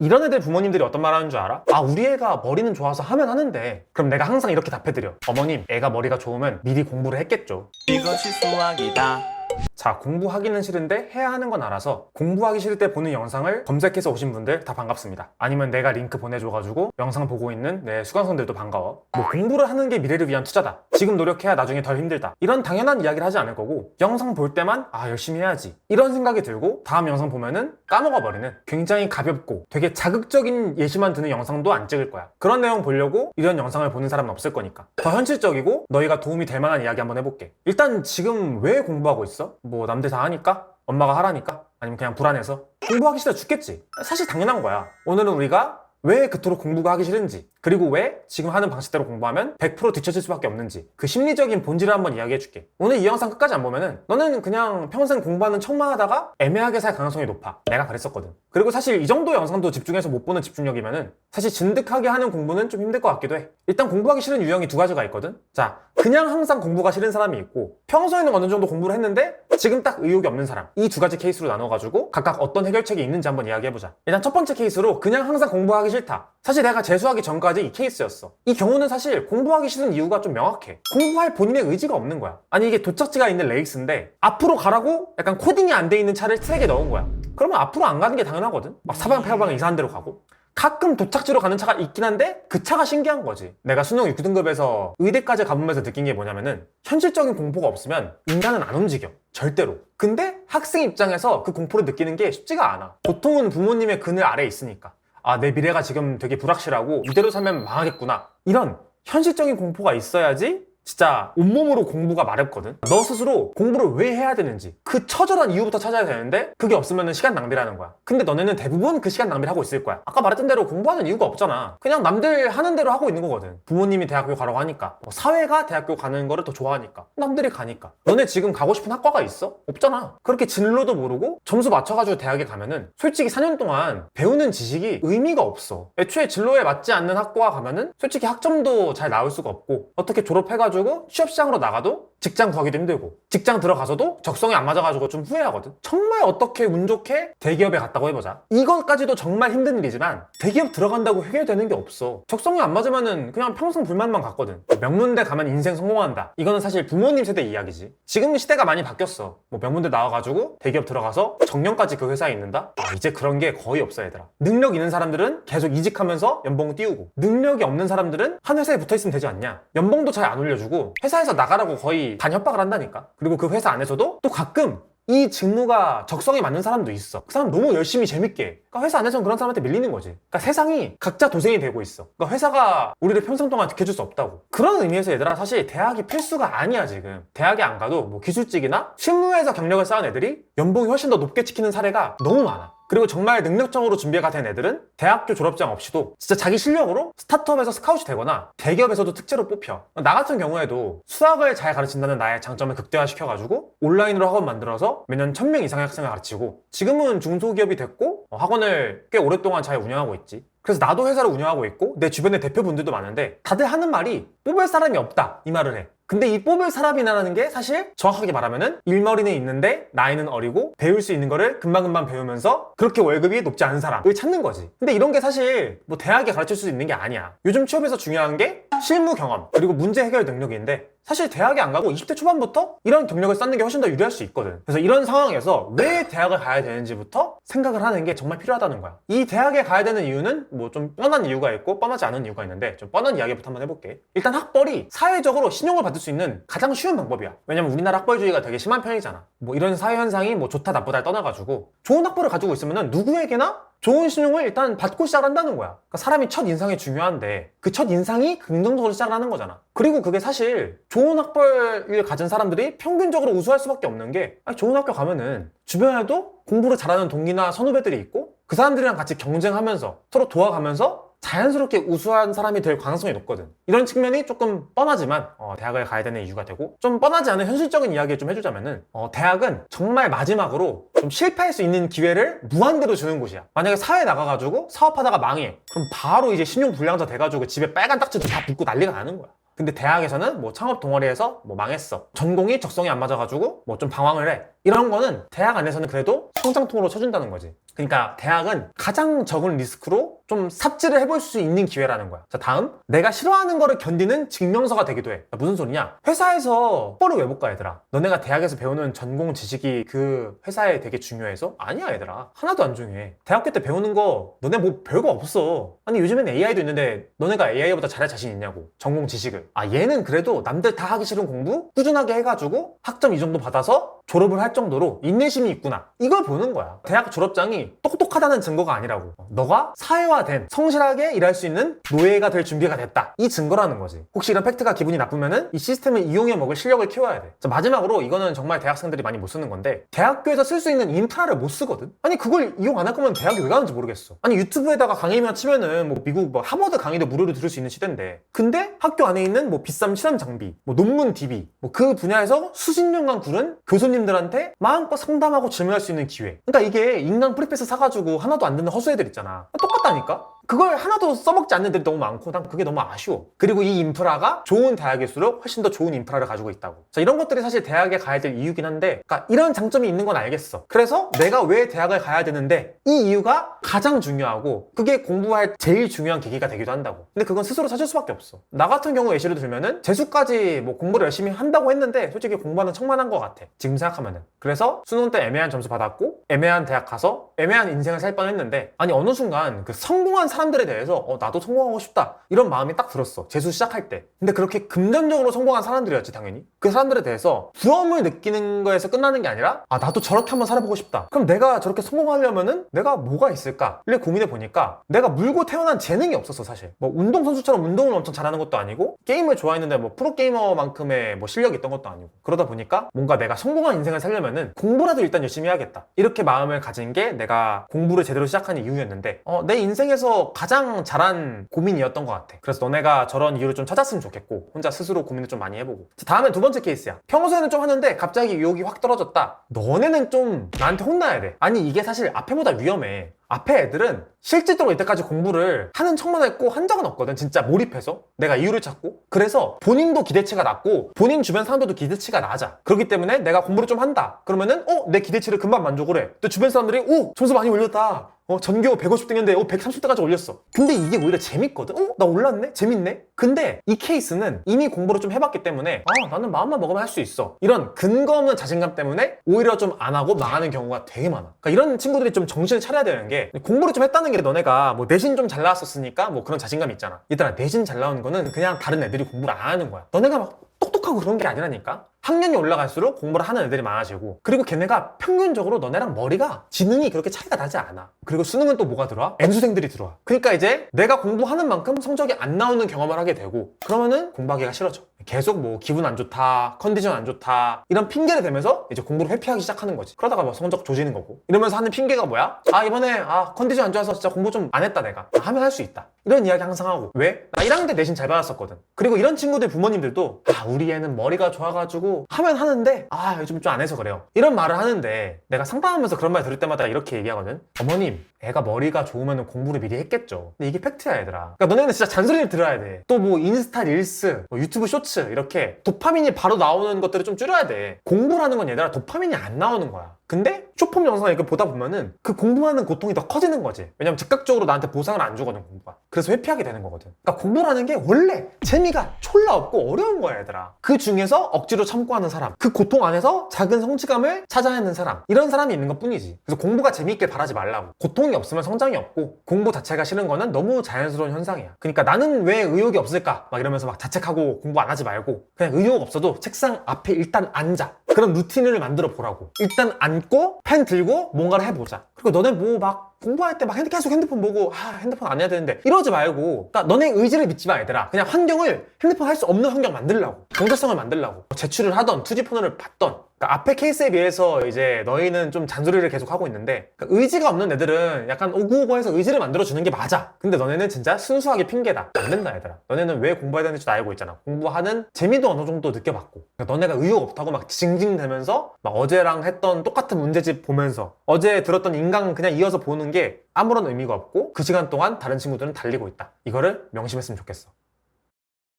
이런 애들 부모님들이 어떤 말 하는 줄 알아? 아, 우리 애가 머리는 좋아서 하면 하는데. 그럼 내가 항상 이렇게 답해드려. 어머님, 애가 머리가 좋으면 미리 공부를 했겠죠. 이것이 수학이다. 자, 공부하기는 싫은데 해야 하는 건 알아서 공부하기 싫을 때 보는 영상을 검색해서 오신 분들 다 반갑습니다. 아니면 내가 링크 보내줘가지고 영상 보고 있는 내 수강생들도 반가워. 뭐 공부를 하는 게 미래를 위한 투자다, 지금 노력해야 나중에 덜 힘들다, 이런 당연한 이야기를 하지 않을 거고, 영상 볼 때만 아 열심히 해야지 이런 생각이 들고 다음 영상 보면은 까먹어버리는 굉장히 가볍고 되게 자극적인 예시만 드는 영상도 안 찍을 거야. 그런 내용 보려고 이런 영상을 보는 사람은 없을 거니까 더 현실적이고 너희가 도움이 될 만한 이야기 한번 해볼게. 일단 지금 왜 공부하고 있어? 뭐 남들 다 하니까? 엄마가 하라니까? 아니면 그냥 불안해서? 공부하기 싫어 죽겠지. 사실 당연한 거야. 오늘은 우리가 왜 그토록 공부가 하기 싫은지, 그리고 왜 지금 하는 방식대로 공부하면 100% 뒤처질 수밖에 없는지, 그 심리적인 본질을 한번 이야기해줄게. 오늘 이 영상 끝까지 안 보면은 너는 그냥 평생 공부하는 척만 하다가 애매하게 살 가능성이 높아. 내가 그랬었거든. 그리고 사실 이 정도 영상도 집중해서 못 보는 집중력이면은 사실 진득하게 하는 공부는 좀 힘들 것 같기도 해. 일단 공부하기 싫은 유형이 두 가지가 있거든. 자, 그냥 항상 공부가 싫은 사람이 있고, 평소에는 어느 정도 공부를 했는데 지금 딱 의욕이 없는 사람. 이 두 가지 케이스로 나눠가지고 각각 어떤 해결책이 있는지 한번 이야기해보자. 일단 첫 번째 케이스로 그냥 항상 공부하기 싫다. 사실 내가 재수하기 전까지 이 케이스였어. 이 경우는 사실 공부하기 싫은 이유가 좀 명확해. 공부할 본인의 의지가 없는 거야. 아니, 이게 도착지가 있는 레이스인데 앞으로 가라고 약간 코딩이 안 돼 있는 차를 트랙에 넣은 거야. 그러면 앞으로 안 가는 게 당연하거든. 막 사방팔방 이상한 데로 가고. 가끔 도착지로 가는 차가 있긴 한데 그 차가 신기한 거지. 내가 수능 6등급에서 의대까지 가보면서 느낀 게 뭐냐면은 현실적인 공포가 없으면 인간은 안 움직여. 절대로. 근데 학생 입장에서 그 공포를 느끼는 게 쉽지가 않아. 보통은 부모님의 그늘 아래에 있으니까. 아, 내 미래가 지금 되게 불확실하고 이대로 살면 망하겠구나, 이런 현실적인 공포가 있어야지 진짜 온몸으로 공부가 마렵거든. 너 스스로 공부를 왜 해야 되는지 그 처절한 이유부터 찾아야 되는데 그게 없으면 시간 낭비라는 거야. 근데 너네는 대부분 그 시간 낭비를 하고 있을 거야. 아까 말했던 대로 공부하는 이유가 없잖아. 그냥 남들 하는 대로 하고 있는 거거든. 부모님이 대학교 가라고 하니까, 사회가 대학교 가는 거를 더 좋아하니까, 남들이 가니까. 너네 지금 가고 싶은 학과가 있어? 없잖아. 그렇게 진로도 모르고 점수 맞춰가지고 대학에 가면은 솔직히 4년 동안 배우는 지식이 의미가 없어. 애초에 진로에 맞지 않는 학과 가면은 솔직히 학점도 잘 나올 수가 없고, 어떻게 졸업해가지고 취업시장으로 나가도 직장 구하기도 힘들고, 직장 들어가서도 적성에 안 맞아가지고 좀 후회하거든. 정말 어떻게 운 좋게 대기업에 갔다고 해보자. 이것까지도 정말 힘든 일이지만 대기업 들어간다고 해결되는 게 없어. 적성에 안 맞으면은 그냥 평생 불만만 갔거든. 명문대 가면 인생 성공한다, 이거는 사실 부모님 세대 이야기지. 지금 시대가 많이 바뀌었어. 뭐 명문대 나와가지고 대기업 들어가서 정년까지 그 회사에 있는다? 이제 그런 게 거의 없어, 얘들아. 능력 있는 사람들은 계속 이직하면서 연봉 띄우고, 능력이 없는 사람들은 한 회사에 붙어있으면 되지 않냐. 연봉도 잘 안 올려주고 회사에서 나가라고 거의 반협박을 한다니까. 그리고 그 회사 안에서도 또 가끔 이 직무가 적성에 맞는 사람도 있어. 그 사람 너무 열심히 재밌게 해. 그러니까 회사 안에서는 그런 사람한테 밀리는 거지. 그러니까 세상이 각자 도생이 되고 있어. 그러니까 회사가 우리를 평생 동안 지켜줄 수 없다고. 그런 의미에서 얘들아, 사실 대학이 필수가 아니야. 지금 대학에 안 가도 뭐 기술직이나 실무에서 경력을 쌓은 애들이 연봉이 훨씬 더 높게 찍히는 사례가 너무 많아. 그리고 정말 능력적으로 준비가 된 애들은 대학교 졸업장 없이도 진짜 자기 실력으로 스타트업에서 스카웃이 되거나 대기업에서도 특채로 뽑혀. 나 같은 경우에도 수학을 잘 가르친다는 나의 장점을 극대화시켜가지고 온라인으로 학원 만들어서 매년 1000명 이상의 학생을 가르치고, 지금은 중소기업이 됐고 학원을 꽤 오랫동안 잘 운영하고 있지. 그래서 나도 회사를 운영하고 있고 내 주변에 대표분들도 많은데 다들 하는 말이 뽑을 사람이 없다, 이 말을 해. 근데 이 뽑을 사람이라는 게 사실 정확하게 말하면은 일머리는 있는데 나이는 어리고 배울 수 있는 거를 금방금방 배우면서 그렇게 월급이 높지 않은 사람을 찾는 거지. 근데 이런 게 사실 뭐 대학에 가르칠 수 있는 게 아니야. 요즘 취업에서 중요한 게 실무 경험 그리고 문제 해결 능력인데, 사실 대학에 안 가고 20대 초반부터 이런 경력을 쌓는 게 훨씬 더 유리할 수 있거든. 그래서 이런 상황에서 왜 대학을 가야 되는지부터 생각을 하는 게 정말 필요하다는 거야. 이 대학에 가야 되는 이유는 뭐 좀 뻔한 이유가 있고 뻔하지 않은 이유가 있는데, 좀 뻔한 이야기부터 한번 해볼게. 일단 학벌이 사회적으로 신용을 받을 수 있는 가장 쉬운 방법이야. 왜냐면 우리나라 학벌주의가 되게 심한 편이잖아. 뭐 이런 사회 현상이 뭐 좋다 나쁘다를 떠나가지고 좋은 학벌을 가지고 있으면은 누구에게나 좋은 신용을 일단 받고 시작을 한다는 거야. 그러니까 사람이 첫 인상이 중요한데 그 첫 인상이 긍정적으로 시작을 하는 거잖아. 그리고 그게 사실 좋은 학벌을 가진 사람들이 평균적으로 우수할 수밖에 없는 게, 좋은 학교 가면은 주변에도 공부를 잘하는 동기나 선후배들이 있고 그 사람들이랑 같이 경쟁하면서 서로 도와가면서 자연스럽게 우수한 사람이 될 가능성이 높거든. 이런 측면이 조금 뻔하지만 대학을 가야 되는 이유가 되고, 좀 뻔하지 않은 현실적인 이야기를 좀 해주자면은 대학은 정말 마지막으로 좀 실패할 수 있는 기회를 무한대로 주는 곳이야. 만약에 사회에 나가가지고 사업하다가 망해, 그럼 바로 이제 신용불량자 돼가지고 집에 빨간 딱지도 다 붙고 난리가 나는 거야. 근데 대학에서는 뭐 창업 동아리에서 뭐 망했어, 전공이 적성에 안 맞아가지고 뭐 좀 방황을 해, 이런 거는 대학 안에서는 그래도 성장통으로 쳐준다는 거지. 그러니까 대학은 가장 적은 리스크로 좀 삽질을 해볼 수 있는 기회라는 거야. 자, 다음. 내가 싫어하는 거를 견디는 증명서가 되기도 해. 무슨 소리냐? 회사에서 뽀를 왜 못 가, 얘들아? 너네가 대학에서 배우는 전공 지식이 그 회사에 되게 중요해서? 아니야, 얘들아. 하나도 안 중요해. 대학교 때 배우는 거 너네 뭐 별거 없어. 아니, 요즘엔 AI도 있는데 너네가 AI보다 잘할 자신 있냐고. 전공 지식을. 아, 얘는 그래도 남들 다 하기 싫은 공부 꾸준하게 해가지고 학점 이 정도 받아서 졸업을 할 정도로 인내심이 있구나. 이걸 보는 거야. 대학 졸업장이 똑똑하다는 증거가 아니라고. 너가 사회화된 성실하게 일할 수 있는 노예가 될 준비가 됐다. 이 증거라는 거지. 혹시 이런 팩트가 기분이 나쁘면은 이 시스템을 이용해 먹을 실력을 키워야 돼. 자, 마지막으로 이거는 정말 대학생들이 많이 못 쓰는 건데 대학교에서 쓸 수 있는 인프라를 못 쓰거든? 아니 그걸 이용 안 할 거면 대학에 왜 가는지 모르겠어. 아니 유튜브에다가 강의만 치면은 뭐 미국 뭐 하버드 강의도 무료로 들을 수 있는 시대인데 근데 학교 안에 있는 뭐 비싼 실험 장비, 뭐 논문 DB, 뭐 그 분야에서 수십 년간 구른 교수님들한테 마음껏 상담하고 질문할 수 있는 기회. 그러니까 이게 인간 프리패스 사가지고 하나도 안 듣는 허수애들 있잖아. 똑같다니까? 그걸 하나도 써먹지 않는 애들이 너무 많고 난 그게 너무 아쉬워. 그리고 이 인프라가 좋은 대학일수록 훨씬 더 좋은 인프라를 가지고 있다고. 자, 이런 것들이 사실 대학에 가야 될 이유긴 한데 그러니까 이런 장점이 있는 건 알겠어. 그래서 내가 왜 대학을 가야 되는데 이 이유가 가장 중요하고 그게 공부할 제일 중요한 계기가 되기도 한다고. 근데 그건 스스로 찾을 수밖에 없어. 나 같은 경우 예시를 들면은 재수까지 뭐 공부를 열심히 한다고 했는데 솔직히 공부하는 척만한 것 같아. 지금 생각하면은. 그래서 수능 때 애매한 점수 받았고 애매한 대학 가서 애매한 인생을 살 뻔했는데 아니 어느 순간 그 성공한 사람들에 대해서 나도 성공하고 싶다 이런 마음이 딱 들었어. 재수 시작할 때. 근데 그렇게 금전적으로 성공한 사람들이었지 당연히. 그 사람들에 대해서 부러움을 느끼는 거에서 끝나는 게 아니라 나도 저렇게 한번 살아보고 싶다. 그럼 내가 저렇게 성공하려면은 내가 뭐가 있을까를 고민해 보니까 내가 물고 태어난 재능이 없었어 사실. 뭐 운동선수처럼 운동을 엄청 잘하는 것도 아니고 게임을 좋아했는데 뭐 프로게이머만큼의 뭐 실력이 있던 것도 아니고 그러다 보니까 뭔가 내가 성공한 인생을 살려면은 공부라도 일단 열심히 해야겠다 이렇게 마음을 가진 게 내가 공부를 제대로 시작하는 이유였는데 내 인생에서 가장 잘한 고민이었던 것 같아. 그래서 너네가 저런 이유를 좀 찾았으면 좋겠고 혼자 스스로 고민을 좀 많이 해보고. 자, 다음엔 두 번째 케이스야. 평소에는 좀 하는데 갑자기 유혹이 확 떨어졌다. 너네는 좀 나한테 혼나야 돼. 아니 이게 사실 앞에보다 위험해. 앞에 애들은 실질적으로 이때까지 공부를 하는 척만 했고 한 적은 없거든. 진짜 몰입해서 내가 이유를 찾고. 그래서 본인도 기대치가 낮고 본인 주변 사람들도 기대치가 낮아. 그렇기 때문에 내가 공부를 좀 한다 그러면은 내 기대치를 금방 만족을 해. 또 주변 사람들이 점수 많이 올렸다. 전교 150등인데 130등까지 올렸어. 근데 이게 오히려 재밌거든. 나 올랐네? 재밌네? 근데 이 케이스는 이미 공부를 좀 해봤기 때문에 나는 마음만 먹으면 할 수 있어. 이런 근거 없는 자신감 때문에 오히려 좀 안 하고 망하는 경우가 되게 많아. 그러니까 이런 친구들이 좀 정신을 차려야 되는 게 공부를 좀 했다는 게 너네가 뭐 내신 좀 잘 나왔었으니까 뭐 그런 자신감이 있잖아. 얘들아 내신 잘 나오는 거는 그냥 다른 애들이 공부를 안 하는 거야. 너네가 막 똑똑하고 그런 게 아니라니까. 학년이 올라갈수록 공부를 하는 애들이 많아지고 그리고 걔네가 평균적으로 너네랑 머리가 지능이 그렇게 차이가 나지 않아. 그리고 수능은 또 뭐가 들어와? N수생들이 들어와. 그러니까 이제 내가 공부하는 만큼 성적이 안 나오는 경험을 하게 되고 그러면은 공부하기가 싫어져. 계속 뭐 기분 안 좋다, 컨디션 안 좋다 이런 핑계를 대면서 이제 공부를 회피하기 시작하는 거지. 그러다가 뭐 성적 조지는 거고 이러면서 하는 핑계가 뭐야? 이번에 컨디션 안 좋아서 진짜 공부 좀 안 했다 내가. 하면 할 수 있다. 이런 이야기 항상 하고. 왜? 나 1학년 때 내신 잘 받았었거든. 그리고 이런 친구들 부모님들도 우리 애는 머리가 좋아가지고 하면 하는데 요즘 좀 안 해서 그래요 이런 말을 하는데 내가 상담하면서 그런 말 들을 때마다 이렇게 얘기하거든. 어머님 애가 머리가 좋으면 공부를 미리 했겠죠. 근데 이게 팩트야 얘들아. 그러니까 너네는 진짜 잔소리를 들어야 돼. 또 뭐 인스타 릴스, 뭐 유튜브 쇼츠 이렇게 도파민이 바로 나오는 것들을 좀 줄여야 돼. 공부라는 건 얘들아 도파민이 안 나오는 거야. 근데 쇼폼 영상을 이렇게 보다 보면은 그 공부하는 고통이 더 커지는 거지. 왜냐면 즉각적으로 나한테 보상을 안 주거든 공부가. 그래서 회피하게 되는 거거든. 그러니까 공부라는 게 원래 재미가 졸라 없고 어려운 거야 얘들아. 그 중에서 억지로 참고 하는 사람, 그 고통 안에서 작은 성취감을 찾아내는 사람, 이런 사람이 있는 것 뿐이지. 그래서 공부가 재미있길 바라지 말라고. 고통이 없으면 성장이 없고 공부 자체가 싫은 거는 너무 자연스러운 현상이야. 그러니까 나는 왜 의욕이 없을까 막 이러면서 막 자책하고 공부 안 하지 말고 그냥 의욕 없어도 책상 앞에 일단 앉아. 그런 루틴을 만들어 보라고. 일단 앉고 펜 들고 뭔가를 해보자. 그리고 너네 뭐 막 공부할 때 막 계속 핸드폰 보고 핸드폰 안 해야 되는데 이러지 말고 그러니까 너네 의지를 믿지 마 얘들아. 그냥 환경을 핸드폰 할 수 없는 환경 만들라고. 경제성을 만들라고. 제출을 하던 투지폰을 받던. 그러니까 앞에 케이스에 비해서 이제 너희는 좀 잔소리를 계속 하고 있는데 그러니까 의지가 없는 애들은 약간 오구오구해서 의지를 만들어주는 게 맞아. 근데 너네는 진짜 순수하게 핑계다. 안 된다 얘들아. 너네는 왜 공부해야 되는지도 알고 있잖아. 공부하는 재미도 어느 정도 느껴봤고 그러니까 너네가 의욕 없다고 막 징징대면서 막 어제랑 했던 똑같은 문제집 보면서 어제 들었던 인강 그냥 이어서 보는 게 아무런 의미가 없고 그 시간 동안 다른 친구들은 달리고 있다. 이거를 명심했으면 좋겠어.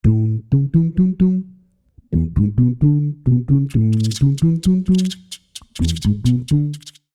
Dum dum dum dum dum dum dum dum dum dum dum dum dum dum dum dum dum dum dum dum